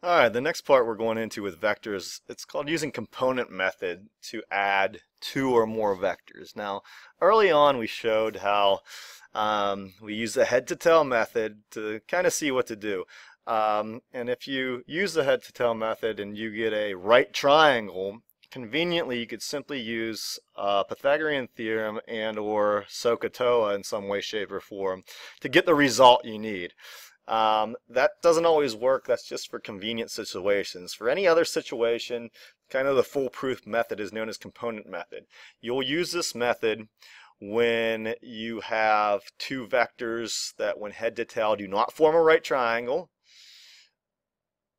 Alright, the next part we're going into with vectors, it's called using component method to add two or more vectors. Now, early on we showed how we use the head-to-tail method to kind of see what to do. And if you use the head-to-tail method and you get a right triangle, conveniently you could simply use Pythagorean theorem and or SOHCAHTOA in some way, shape, or form to get the result you need. That doesn't always work. That's just for convenient situations. For any other situation, kind of the foolproof method is known as component method. You'll use this method when you have two vectors that when head to tail do not form a right triangle,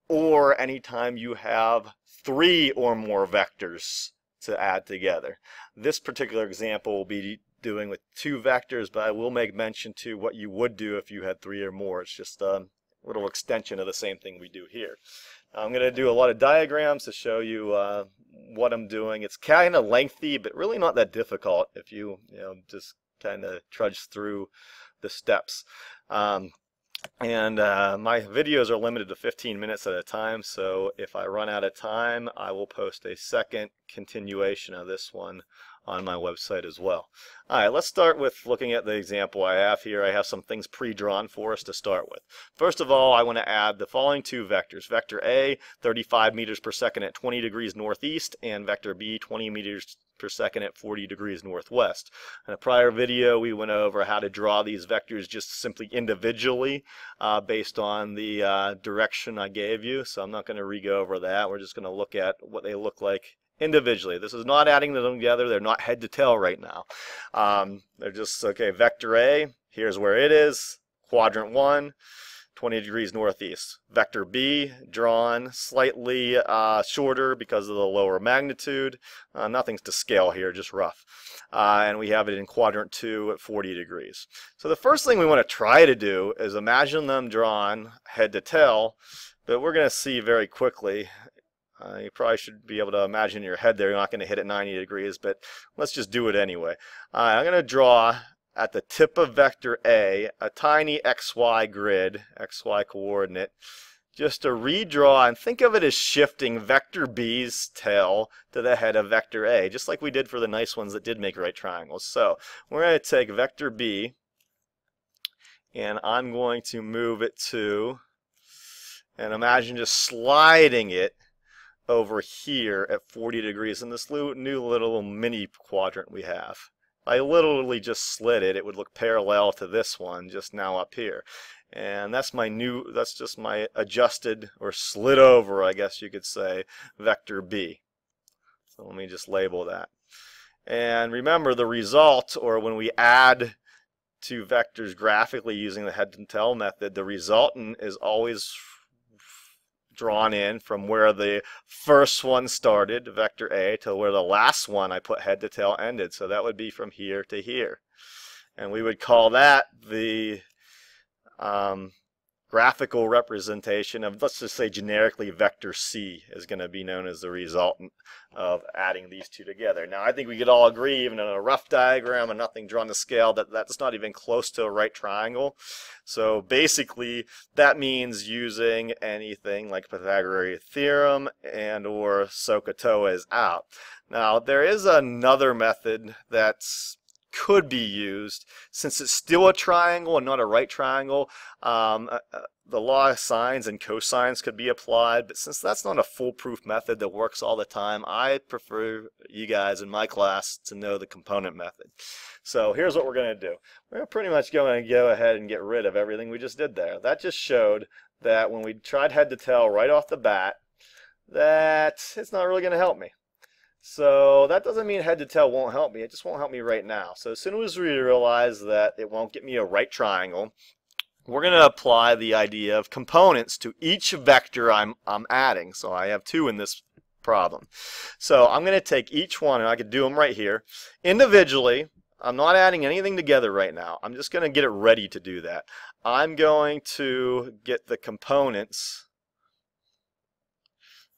or anytime you have three or more vectors to add together. This particular example will be doing with two vectors, but I will make mention to what you would do if you had three or more. It's just a little extension of the same thing we do here. I'm going to do a lot of diagrams to show you what I'm doing. It's kind of lengthy, but really not that difficult if you just kind of trudge through the steps. My videos are limited to 15 minutes at a time, so if I run out of time, I will post a second continuation of this one on my website as well. Alright, let's start with looking at the example I have here. I have some things pre-drawn for us to start with. First of all, I want to add the following two vectors. Vector A, 35 meters per second at 20 degrees northeast, and vector B, 20 meters per second at 40 degrees northwest. In a prior video, we went over how to draw these vectors just simply individually based on the direction I gave you, so I'm not going to re-go over that. We're just going to look at what they look like individually. This is not adding them together. They're not head to tail right now. They're just, okay, vector A, here's where it is, quadrant 1, 20 degrees northeast. Vector B, drawn slightly shorter because of the lower magnitude. Nothing's to scale here, just rough. And we have it in quadrant 2 at 40 degrees. So the first thing we want to try to do is imagine them drawn head to tail, but we're going to see very quickly. You probably should be able to imagine in your head there. You're not going to hit at 90 degrees, but let's just do it anyway. I'm going to draw at the tip of vector A a tiny XY grid, XY coordinate, just to redraw and think of it as shifting vector B's tail to the head of vector A, just like we did for the nice ones that did make right triangles. So we're going to take vector B and I'm going to move it to, and imagine just sliding it over here at 40 degrees in this new little mini quadrant we have. I literally just slid it. It would look parallel to this one just now up here. And that's just my adjusted or slid over, I guess you could say, vector B. So let me just label that. And remember the result, or when we add two vectors graphically using the head to tail method, the resultant is always drawn in from where the first one started, vector A, to where the last one I put head to tail ended. So that would be from here to here. And we would call that the graphical representation of, let's just say generically, vector C is going to be known as the resultant of adding these two together. Now I think we could all agree, even in a rough diagram and nothing drawn to scale, that that's not even close to a right triangle. So basically that means using anything like Pythagorean theorem and or SOHCAHTOA is out. Now there is another method that's could be used, since it's still a triangle and not a right triangle. The law of sines and cosines could be applied, but since that's not a foolproof method that works all the time, I prefer you guys in my class to know the component method. So here's what we're going to do. We're pretty much going to go ahead and get rid of everything we just did there. That just showed that when we tried head to tail right off the bat, that it's not really going to help me. So that doesn't mean head to tail won't help me. It just won't help me right now. So as soon as we realize that it won't get me a right triangle, we're going to apply the idea of components to each vector I'm adding. So I have two in this problem. So I'm going to take each one, and I could do them right here individually. I'm not adding anything together right now. I'm just going to get it ready to do that. I'm going to get the components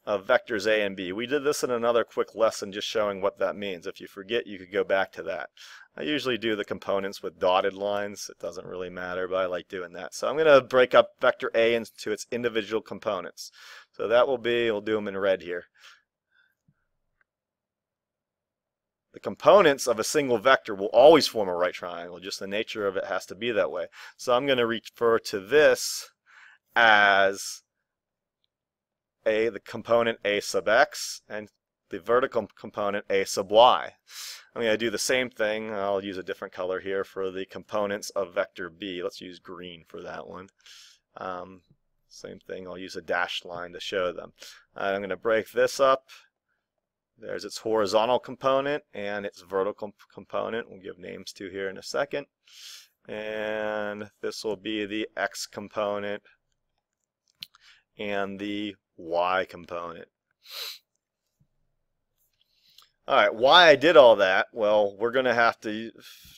of vectors A and B. We did this in another quick lesson just showing what that means. If you forget, you could go back to that. I usually do the components with dotted lines. It doesn't really matter, but I like doing that. So I'm going to break up vector A into its individual components. So that will be, we'll do them in red here. The components of a single vector will always form a right triangle. Just the nature of it has to be that way. So I'm going to refer to this as the component A sub x, and the vertical component A sub y. I'm going to do the same thing. I'll use a different color here for the components of vector B. Let's use green for that one. Same thing, I'll use a dashed line to show them. I'm going to break this up. There's its horizontal component and its vertical component. We'll give names to here in a second. And this will be the x component and the y component. Alright, why I did all that, well, we're going to have to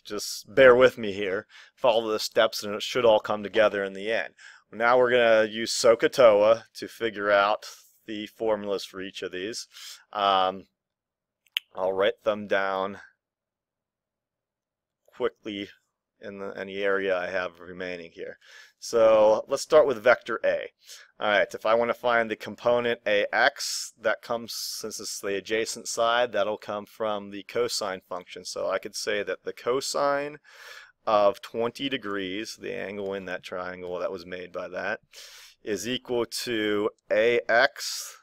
just bear with me here, follow the steps, and it should all come together in the end. Now we're going to use SOHCAHTOA to figure out the formulas for each of these. I'll write them down quickly in the area I have remaining here. So let's start with vector A. Alright, if I want to find the component AX, that comes, since it's the adjacent side, that'll come from the cosine function. So I could say that the cosine of 20 degrees, the angle in that triangle that was made by that, is equal to AX,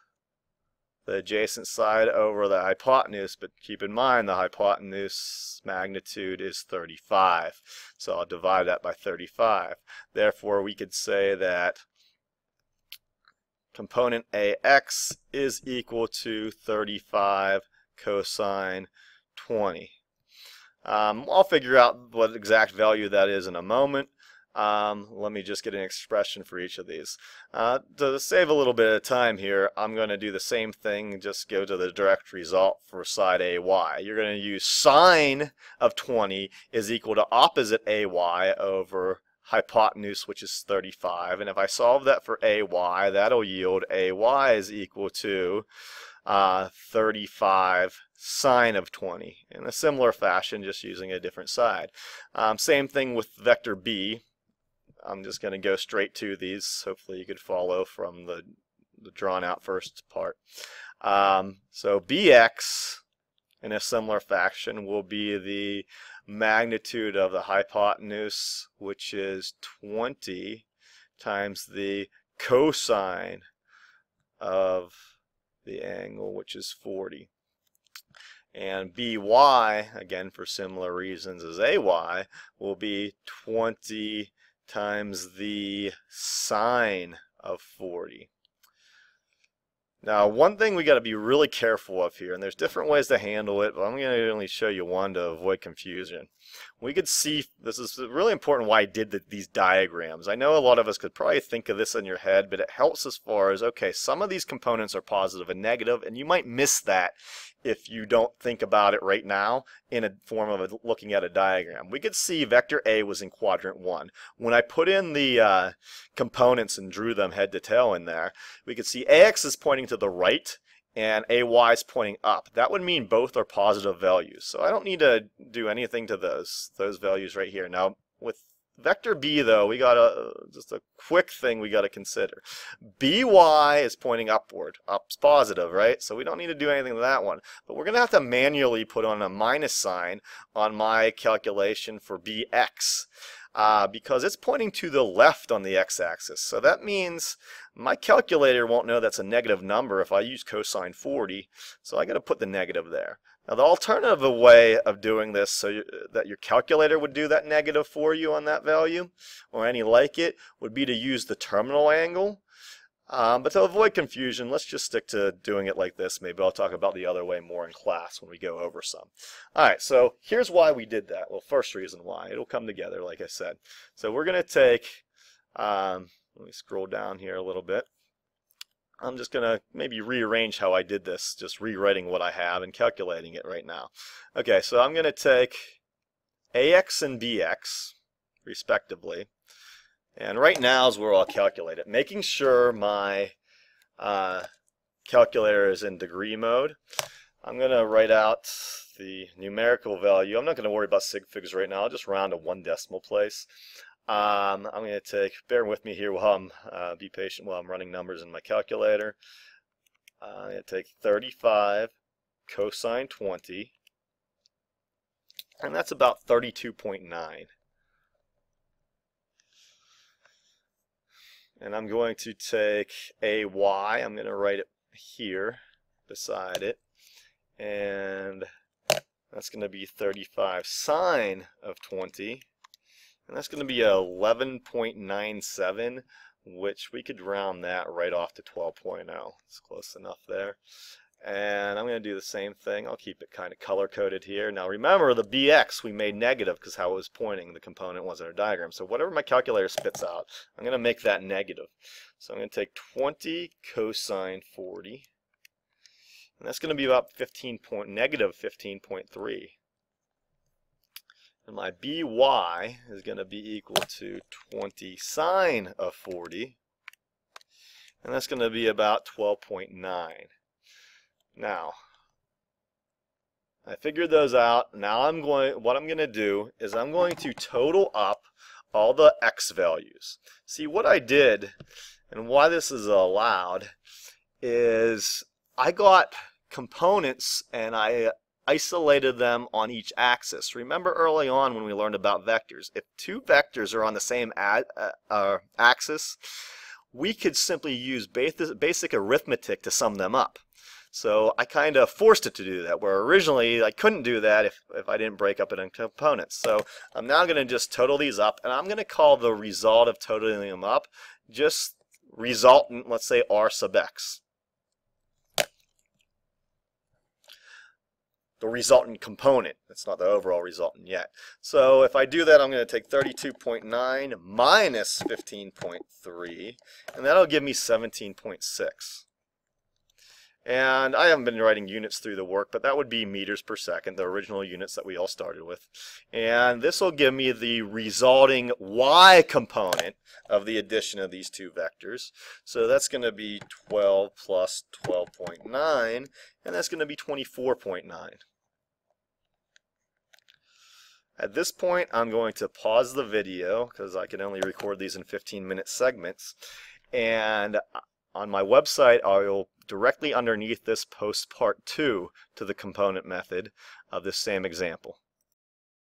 the adjacent side, over the hypotenuse, but keep in mind the hypotenuse magnitude is 35. So I'll divide that by 35. Therefore, we could say that component AX is equal to 35 cosine 20. I'll figure out what exact value that is in a moment. Let me just get an expression for each of these. To save a little bit of time here, I'm going to do the same thing, just go to the direct result for side AY. You're going to use sine of 20 is equal to opposite AY over hypotenuse, which is 35. And if I solve that for AY, that'll yield AY is equal to 35 sine of 20. In a similar fashion, just using a different side. Same thing with vector B. I'm just going to go straight to these. Hopefully you could follow from the drawn out first part. So BX, in a similar fashion, will be the magnitude of the hypotenuse, which is 20, times the cosine of the angle, which is 40. And BY, again for similar reasons as AY, will be 20 times the sine of 40. Now, one thing we got to be really careful of here, and there's different ways to handle it, but I'm going to only show you one to avoid confusion. We could see, this is really important why I did these diagrams. I know a lot of us could probably think of this in your head, but it helps as far as, okay, some of these components are positive and negative, and you might miss that if you don't think about it right now in a form of looking at a diagram. We could see vector A was in quadrant 1. When I put in the components and drew them head to tail in there, we could see AX is pointing to the right and AY is pointing up. That would mean both are positive values. So I don't need to do anything to those values right here. Now with vector B though, we got just a quick thing we got to consider. BY is pointing upward. Up's positive, right? So we don't need to do anything to that one. But we're going to have to manually put on a minus sign on my calculation for BX. Because it's pointing to the left on the x-axis. So that means my calculator won't know that's a negative number if I use cosine 40. So I got to put the negative there. Now the alternative way of doing this so that your calculator would do that negative for you on that value, or any like it, would be to use the terminal angle. But to avoid confusion, let's just stick to doing it like this. Maybe I'll talk about the other way more in class when we go over some. Alright, so here's why we did that. Well, first reason why. It'll come together, like I said. So we're going to take, let me scroll down here a little bit. I'm just going to maybe rearrange how I did this, just rewriting what I have and calculating it right now. Okay, so I'm going to take AX and BX, respectively. And right now is where I'll calculate it, making sure my calculator is in degree mode. I'm going to write out the numerical value. I'm not going to worry about sig figs right now. I'll just round to 1 decimal place. I'm going to take, bear with me here while I'm, be patient while I'm running numbers in my calculator. I'm going to take 35 cosine 20, and that's about 32.9. And I'm going to take AY, I'm going to write it here beside it, and that's going to be 35 sine of 20, and that's going to be 11.97, which we could round that right off to 12.0. It's close enough there. And I'm going to do the same thing. I'll keep it kind of color-coded here. Now remember, the BX we made negative because how it was pointing, the component was in our diagram. So whatever my calculator spits out, I'm going to make that negative. So I'm going to take 20 cosine 40, and that's going to be about negative 15.3. And my BY is going to be equal to 20 sine of 40, and that's going to be about 12.9. Now, I figured those out. Now what I'm going to do is I'm going to total up all the x values. See, what I did and why this is allowed is I got components and I isolated them on each axis. Remember early on when we learned about vectors, if two vectors are on the same axis, we could simply use basic arithmetic to sum them up. So I kind of forced it to do that, where originally I couldn't do that if I didn't break up it in components. So I'm now going to just total these up, and I'm going to call the result of totaling them up just resultant, let's say R sub x. The resultant component. It's not the overall resultant yet. So if I do that, I'm going to take 32.9 minus 15.3, and that'll give me 17.6. And I haven't been writing units through the work, but that would be meters per second, the original units that we all started with. And this will give me the resulting y component of the addition of these two vectors. So that's going to be 12 plus 12.9, and that's going to be 24.9. At this point, I'm going to pause the video because I can only record these in 15-minute segments. And on my website, I will directly underneath this post part 2 to the component method of this same example.